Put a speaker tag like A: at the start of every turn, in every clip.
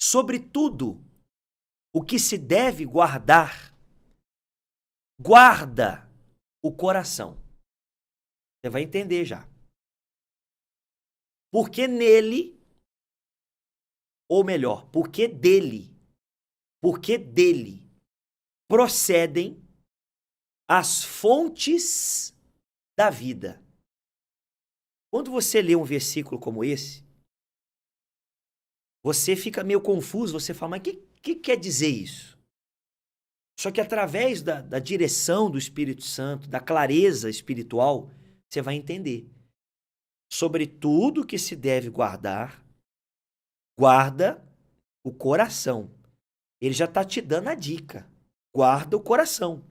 A: Sobretudo, o que se deve guardar, guarda o coração. Você vai entender já. Porque nele, ou melhor, porque dele procedem as fontes da vida. Quando você lê um versículo como esse, você fica meio confuso, você fala, mas o que quer dizer isso? Só que através da direção do Espírito Santo, da clareza espiritual, você vai entender. Sobre tudo que se deve guardar, guarda o coração. Ele já está te dando a dica. Guarda o coração.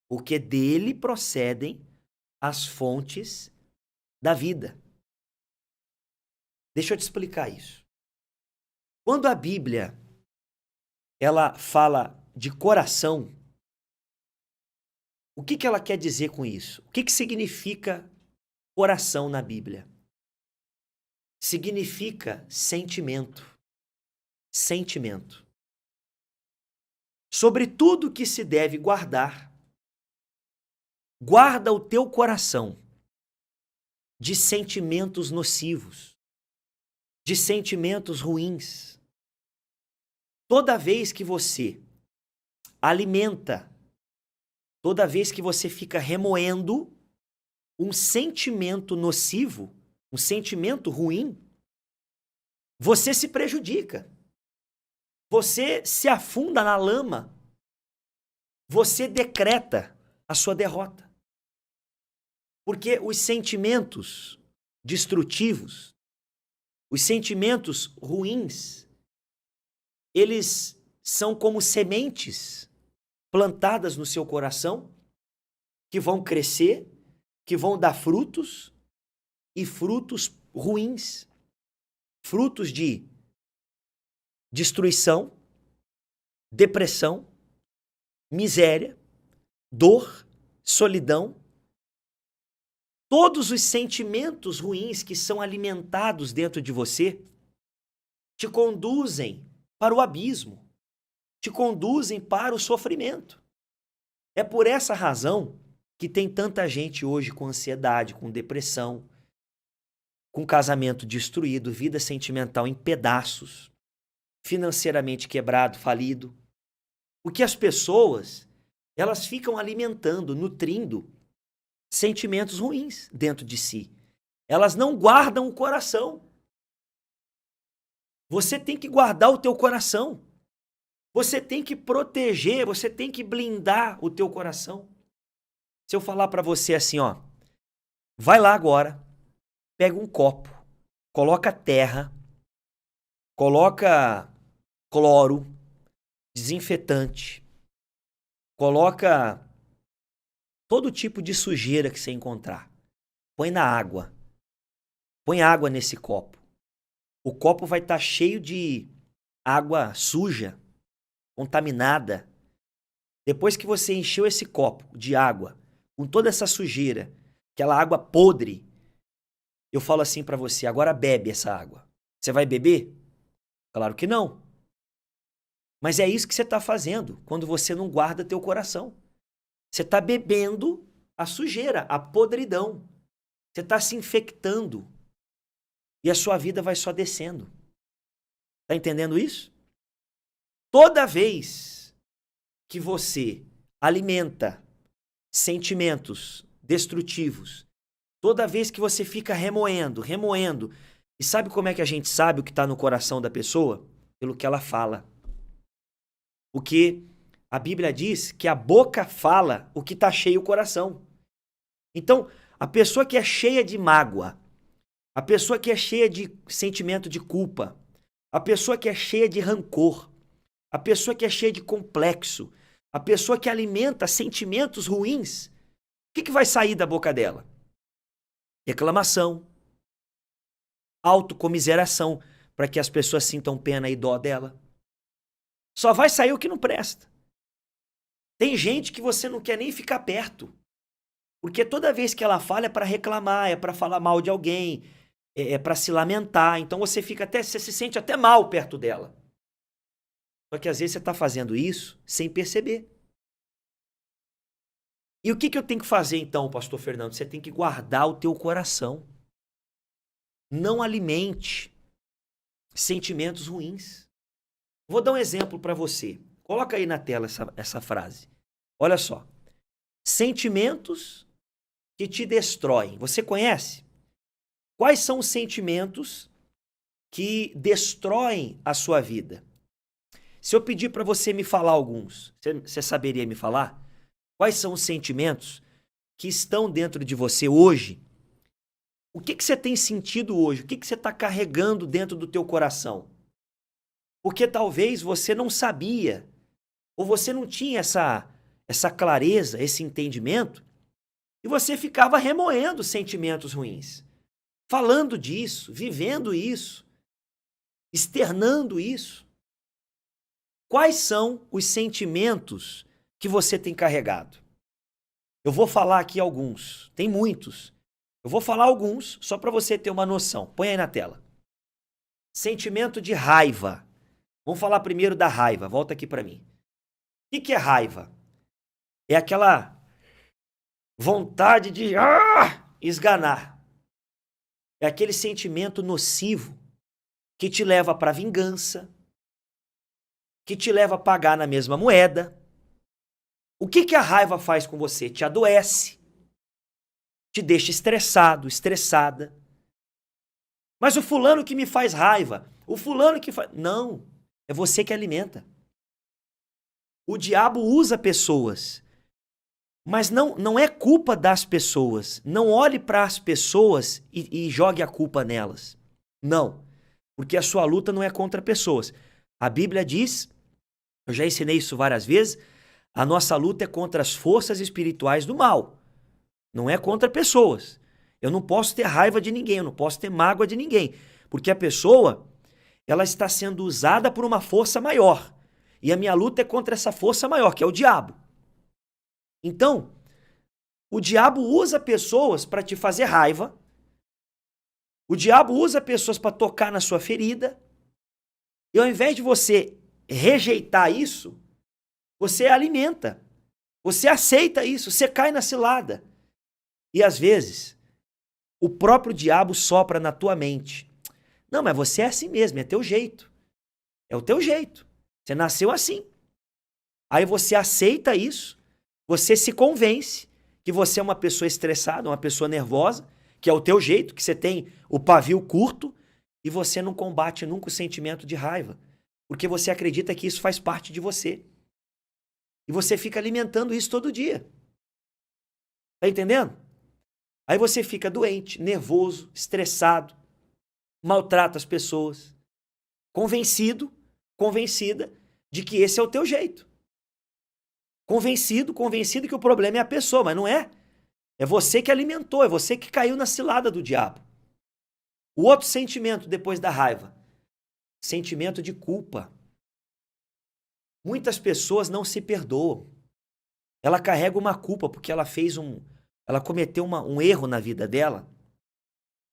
A: Porque dele procedem as fontes da vida. Deixa eu te explicar isso. Quando a Bíblia ela fala de coração, o que ela quer dizer com isso? O que significa coração na Bíblia? Significa sentimento. Sentimento. Sobre tudo que se deve guardar, guarda o teu coração de sentimentos nocivos, de sentimentos ruins. Toda vez que você alimenta, toda vez que você fica remoendo um sentimento nocivo, um sentimento ruim, você se prejudica. Você se afunda na lama. Você decreta a sua derrota. Porque os sentimentos destrutivos, os sentimentos ruins, eles são como sementes plantadas no seu coração, que vão crescer, que vão dar frutos, e frutos ruins, frutos de destruição, depressão, miséria, dor, solidão. Todos os sentimentos ruins que são alimentados dentro de você te conduzem para o abismo, te conduzem para o sofrimento. É por essa razão que tem tanta gente hoje com ansiedade, com depressão, com casamento destruído, vida sentimental em pedaços, financeiramente quebrado, falido. Porque as pessoas, elas ficam alimentando, nutrindo sentimentos ruins dentro de si. Elas não guardam o coração. Você tem que guardar o teu coração. Você tem que proteger, você tem que blindar o teu coração. Se eu falar para você assim, ó, vai lá agora, pega um copo, coloca terra, coloca cloro, desinfetante, coloca todo tipo de sujeira que você encontrar. Põe na água. Põe água nesse copo. O copo vai estar cheio de água suja, contaminada. Depois que você encheu esse copo de água, com toda essa sujeira, aquela água podre, eu falo assim pra você, agora bebe essa água. Você vai beber? Claro que não. Mas é isso que você está fazendo quando você não guarda teu coração. Você está bebendo a sujeira, a podridão. Você está se infectando. E a sua vida vai só descendo. Está entendendo isso? Toda vez que você alimenta sentimentos destrutivos, toda vez que você fica remoendo, e sabe como é que a gente sabe o que está no coração da pessoa? Pelo que ela fala. Porque a Bíblia diz que a boca fala o que está cheio o coração. Então, a pessoa que é cheia de mágoa, a pessoa que é cheia de sentimento de culpa, a pessoa que é cheia de rancor, a pessoa que é cheia de complexo, a pessoa que alimenta sentimentos ruins, o que vai sair da boca dela? Reclamação, autocomiseração, para que as pessoas sintam pena e dó dela. Só vai sair o que não presta. Tem gente que você não quer nem ficar perto. Porque toda vez que ela fala é para reclamar, é para falar mal de alguém, é para se lamentar. Então você se sente até mal perto dela. Só que às vezes você está fazendo isso sem perceber. E o que eu tenho que fazer então, pastor Fernando? Você tem que guardar o teu coração. Não alimente sentimentos ruins. Vou dar um exemplo para você. Coloca aí na tela essa frase. Olha só. Sentimentos que te destroem. Você conhece? Quais são os sentimentos que destroem a sua vida? Se eu pedir para você me falar alguns, você saberia me falar? Quais são os sentimentos que estão dentro de você hoje? O que você tem sentido hoje? O que você está carregando dentro do teu coração? Porque talvez você não sabia, ou você não tinha essa clareza, esse entendimento, e você ficava remoendo sentimentos ruins, falando disso, vivendo isso, externando isso. Quais são os sentimentos que você tem carregado? Eu vou falar aqui alguns, tem muitos. Eu vou falar alguns só para você ter uma noção. Põe aí na tela. Sentimento de raiva. Vamos falar primeiro da raiva. Volta aqui para mim. O que é raiva? É aquela vontade de esganar. É aquele sentimento nocivo que te leva para vingança, que te leva a pagar na mesma moeda. O que a raiva faz com você? Te adoece, te deixa estressado, estressada. Mas o fulano que me faz raiva, o fulano que faz... Não, é você que alimenta. O diabo usa pessoas, mas não é culpa das pessoas. Não olhe para as pessoas e jogue a culpa nelas. Não, porque a sua luta não é contra pessoas. A Bíblia diz, eu já ensinei isso várias vezes, a nossa luta é contra as forças espirituais do mal. Não é contra pessoas. Eu não posso ter raiva de ninguém, eu não posso ter mágoa de ninguém. Porque a pessoa, ela está sendo usada por uma força maior. E a minha luta é contra essa força maior, que é o diabo. Então, o diabo usa pessoas para te fazer raiva. O diabo usa pessoas para tocar na sua ferida. E ao invés de você rejeitar isso, você alimenta. Você aceita isso, você cai na cilada. E às vezes, o próprio diabo sopra na tua mente. Não, mas você é assim mesmo, é teu jeito. É o teu jeito. Você nasceu assim. Aí você aceita isso, você se convence que você é uma pessoa estressada, uma pessoa nervosa, que é o teu jeito, que você tem o pavio curto, e você não combate nunca o sentimento de raiva, porque você acredita que isso faz parte de você. E você fica alimentando isso todo dia. Tá entendendo? Aí você fica doente, nervoso, estressado, maltrata as pessoas, convencida de que esse é o teu jeito. Convencido que o problema é a pessoa, mas não é. É você que alimentou, é você que caiu na cilada do diabo. O outro sentimento depois da raiva, sentimento de culpa. Muitas pessoas não se perdoam. Ela carrega uma culpa porque ela cometeu um erro na vida dela.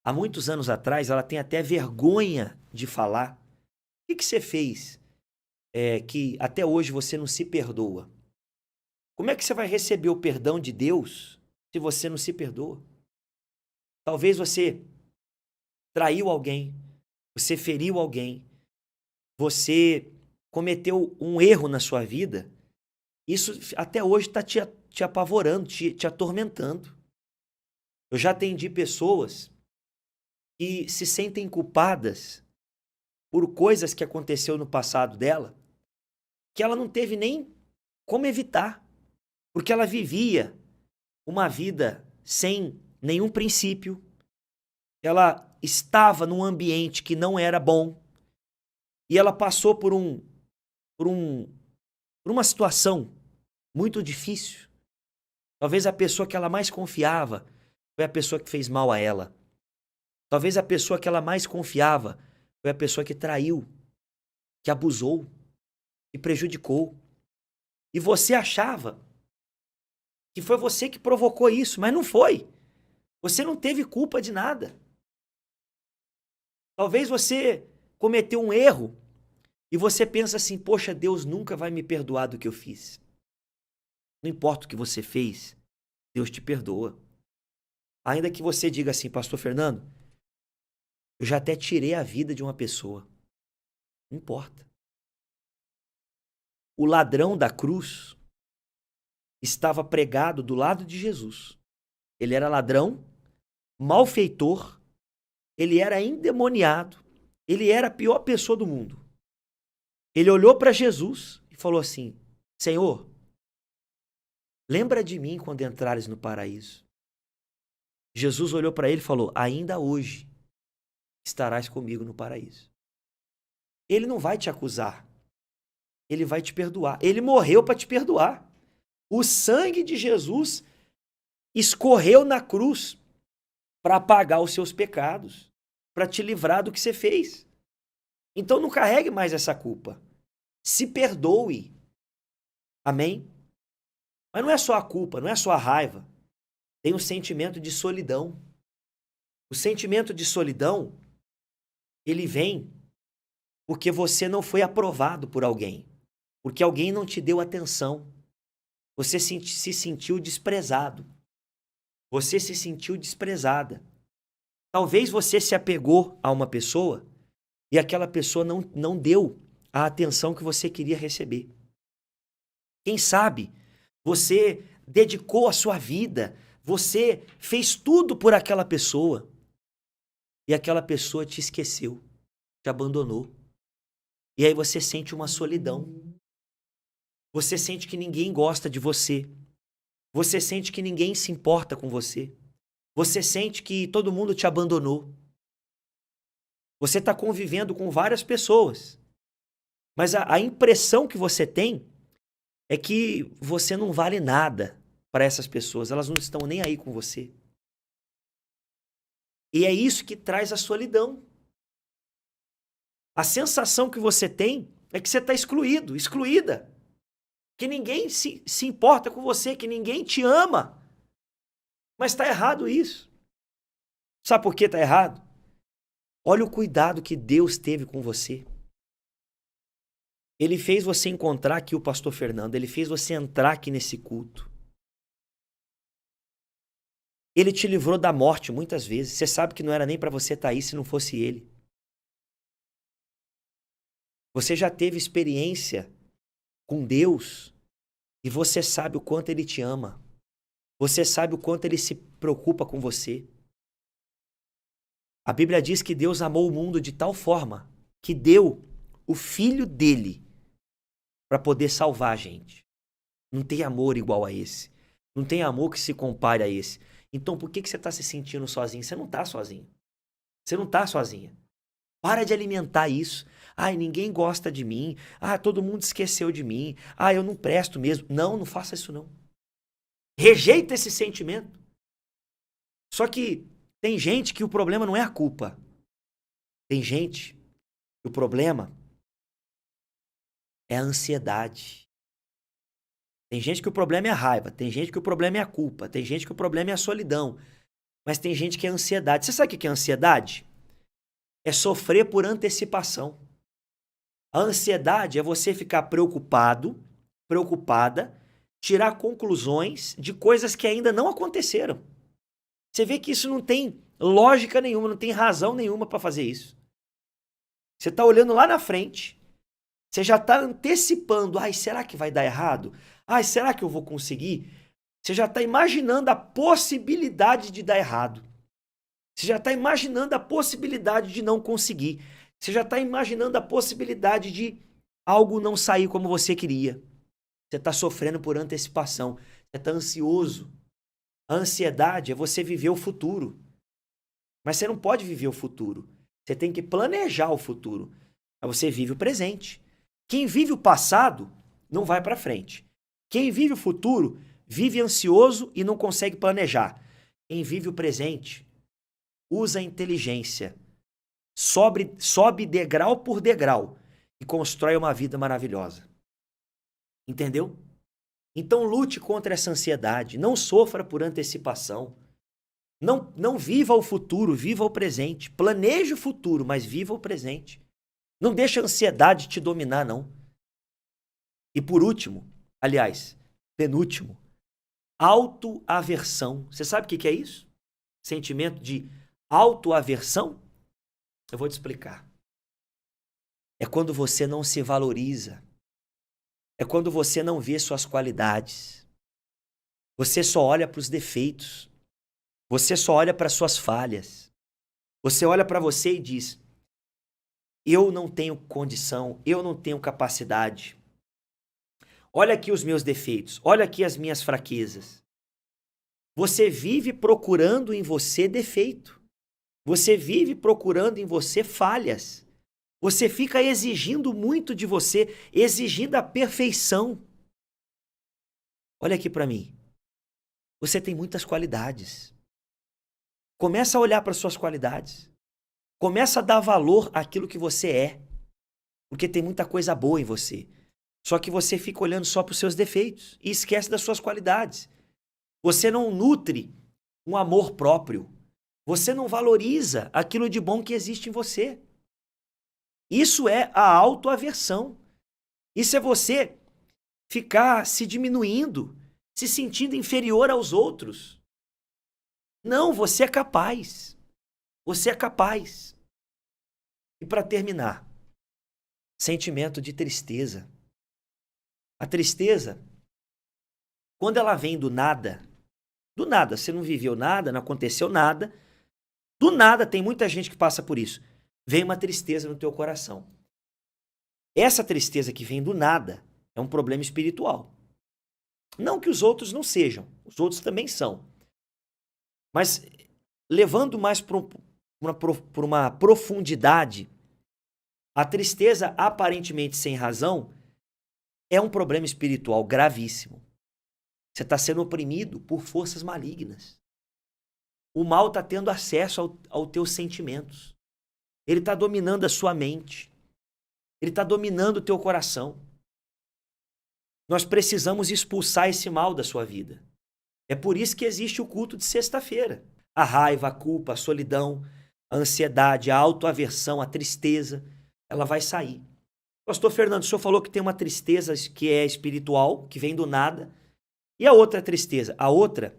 A: Há muitos anos atrás, ela tem até vergonha de falar. O que você fez que até hoje você não se perdoa? Como é que você vai receber o perdão de Deus se você não se perdoa? Talvez você traiu alguém, você feriu alguém, você cometeu um erro na sua vida. Isso até hoje está te apavorando, te atormentando. Eu já atendi pessoas que se sentem culpadas por coisas que aconteceu no passado dela, que ela não teve nem como evitar, porque ela vivia uma vida sem nenhum princípio, ela estava num ambiente que não era bom, e ela passou por uma situação muito difícil. Talvez a pessoa que ela mais confiava foi a pessoa que fez mal a ela. Talvez a pessoa que ela mais confiava foi a pessoa que traiu, que abusou, que prejudicou. E você achava que foi você que provocou isso, mas não foi. Você não teve culpa de nada. Talvez você cometeu um erro e você pensa assim, poxa, Deus nunca vai me perdoar do que eu fiz. Não importa o que você fez, Deus te perdoa. Ainda que você diga assim, pastor Fernando, eu já até tirei a vida de uma pessoa. Não importa. O ladrão da cruz estava pregado do lado de Jesus. Ele era ladrão, malfeitor, ele era endemoniado, ele era a pior pessoa do mundo. Ele olhou para Jesus e falou assim, Senhor, lembra de mim quando entrares no paraíso. Jesus olhou para ele e falou, ainda hoje estarás comigo no paraíso. Ele não vai te acusar, ele vai te perdoar. Ele morreu para te perdoar. O sangue de Jesus escorreu na cruz para apagar os seus pecados, para te livrar do que você fez. Então não carregue mais essa culpa. Se perdoe. Amém? Mas não é só a culpa, não é só a raiva. Tem o sentimento de solidão. O sentimento de solidão, ele vem porque você não foi aprovado por alguém. Porque alguém não te deu atenção. Você se sentiu desprezado. Você se sentiu desprezada. Talvez você se apegou a uma pessoa e aquela pessoa não deu a atenção que você queria receber. Quem sabe você dedicou a sua vida, você fez tudo por aquela pessoa e aquela pessoa te esqueceu, te abandonou. E aí você sente uma solidão. Você sente que ninguém gosta de você. Você sente que ninguém se importa com você. Você sente que todo mundo te abandonou. Você está convivendo com várias pessoas. Mas a impressão que você tem é que você não vale nada para essas pessoas. Elas não estão nem aí com você. E é isso que traz a solidão. A sensação que você tem é que você está excluído, excluída. Que ninguém se importa com você, que ninguém te ama. Mas está errado isso. Sabe por que está errado? Olha o cuidado que Deus teve com você. Ele fez você encontrar aqui o pastor Fernando, ele fez você entrar aqui nesse culto. Ele te livrou da morte muitas vezes. Você sabe que não era nem para você estar aí se não fosse ele. Você já teve experiência com Deus e você sabe o quanto ele te ama. Você sabe o quanto ele se preocupa com você. A Bíblia diz que Deus amou o mundo de tal forma que deu o filho dele para poder salvar a gente. Não tem amor igual a esse. Não tem amor que se compare a esse. Então por que você está se sentindo sozinho? Você não está sozinho. Você não está sozinha. Para de alimentar isso. Ai, ninguém gosta de mim. Ah, todo mundo esqueceu de mim. Ah, eu não presto mesmo. Não, não faça isso não. Rejeita esse sentimento. Só que tem gente que o problema não é a culpa. Tem gente que o problema é a ansiedade. Tem gente que o problema é a raiva. Tem gente que o problema é a culpa. Tem gente que o problema é a solidão. Mas tem gente que é a ansiedade. Você sabe o que é ansiedade? É sofrer por antecipação. A ansiedade é você ficar preocupado, preocupada, tirar conclusões de coisas que ainda não aconteceram. Você vê que isso não tem lógica nenhuma, não tem razão nenhuma para fazer isso. Você está olhando lá na frente, você já está antecipando, ai, será que vai dar errado? Ai, será que eu vou conseguir? Você já está imaginando a possibilidade de dar errado. Você já está imaginando a possibilidade de não conseguir. Você já está imaginando a possibilidade de algo não sair como você queria. Você está sofrendo por antecipação. Você está ansioso. A ansiedade é você viver o futuro. Mas você não pode viver o futuro. Você tem que planejar o futuro. Mas você vive o presente. Quem vive o passado não vai para frente. Quem vive o futuro vive ansioso e não consegue planejar. Quem vive o presente usa a inteligência. Sobe degrau por degrau e constrói uma vida maravilhosa. Entendeu? Então lute contra essa ansiedade. Não sofra por antecipação. Não viva o futuro, viva o presente. Planeje o futuro, mas viva o presente. Não deixe a ansiedade te dominar, não. E por último, aliás, penúltimo, autoaversão. Você sabe o que é isso? Sentimento de autoaversão? Eu vou te explicar. É quando você não se valoriza. É quando você não vê suas qualidades. Você só olha para os defeitos. Você só olha para suas falhas. Você olha para você e diz: eu não tenho condição, eu não tenho capacidade. Olha aqui os meus defeitos, olha aqui as minhas fraquezas. Você vive procurando em você defeito. Você vive procurando em você falhas. Você fica exigindo muito de você, exigindo a perfeição. Olha aqui para mim. Você tem muitas qualidades. Começa a olhar para suas qualidades. Começa a dar valor àquilo que você é. Porque tem muita coisa boa em você. Só que você fica olhando só para os seus defeitos e esquece das suas qualidades. Você não nutre um amor próprio. Você não valoriza aquilo de bom que existe em você. Isso é a autoaversão. Isso é você ficar se diminuindo, se sentindo inferior aos outros. Não, você é capaz. Você é capaz. E para terminar, sentimento de tristeza. A tristeza, quando ela vem do nada, você não viveu nada, não aconteceu nada, do nada, tem muita gente que passa por isso. Vem uma tristeza no teu coração. Essa tristeza que vem do nada é um problema espiritual. Não que os outros não sejam, os outros também são. Mas levando mais para uma profundidade, a tristeza aparentemente sem razão é um problema espiritual gravíssimo. Você está sendo oprimido por forças malignas. O mal está tendo acesso aos teus sentimentos. Ele está dominando a sua mente. Ele está dominando o teu coração. Nós precisamos expulsar esse mal da sua vida. É por isso que existe o culto de sexta-feira. A raiva, a culpa, a solidão, a ansiedade, a autoaversão, a tristeza, ela vai sair. Pastor Fernando, o senhor falou que tem uma tristeza que é espiritual, que vem do nada. E a outra tristeza? A outra,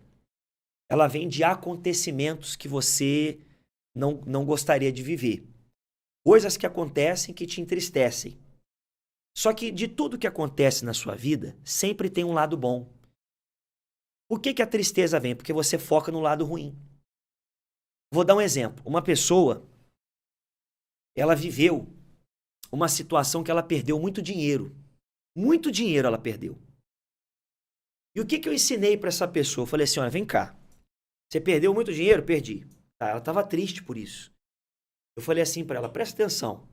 A: ela vem de acontecimentos que você não gostaria de viver. Coisas que acontecem que te entristecem. Só que de tudo que acontece na sua vida, sempre tem um lado bom. Por que a tristeza vem? Porque você foca no lado ruim. Vou dar um exemplo. Uma pessoa, ela viveu uma situação que ela perdeu muito dinheiro. Muito dinheiro ela perdeu. E o que eu ensinei para essa pessoa? Eu falei assim, olha, vem cá. Você perdeu muito dinheiro? Perdi. Tá, ela estava triste por isso. Eu falei assim para ela, presta atenção.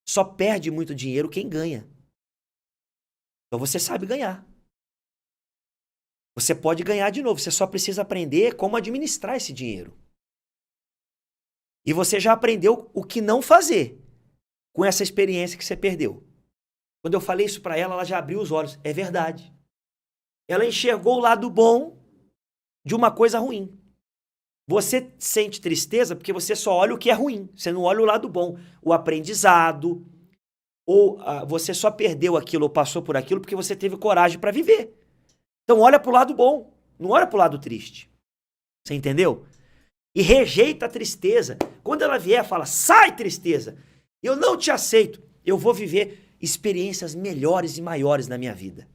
A: Só perde muito dinheiro quem ganha. Então você sabe ganhar. Você pode ganhar de novo. Você só precisa aprender como administrar esse dinheiro. E você já aprendeu o que não fazer com essa experiência que você perdeu. Quando eu falei isso para ela, ela já abriu os olhos. É verdade. Ela enxergou o lado bom de uma coisa ruim. Você sente tristeza porque você só olha o que é ruim. Você não olha o lado bom. O aprendizado. Ou você só perdeu aquilo ou passou por aquilo porque você teve coragem para viver. Então olha pro lado bom. Não olha pro lado triste. Você entendeu? E rejeita a tristeza. Quando ela vier, fala, sai tristeza. Eu não te aceito. Eu vou viver experiências melhores e maiores na minha vida.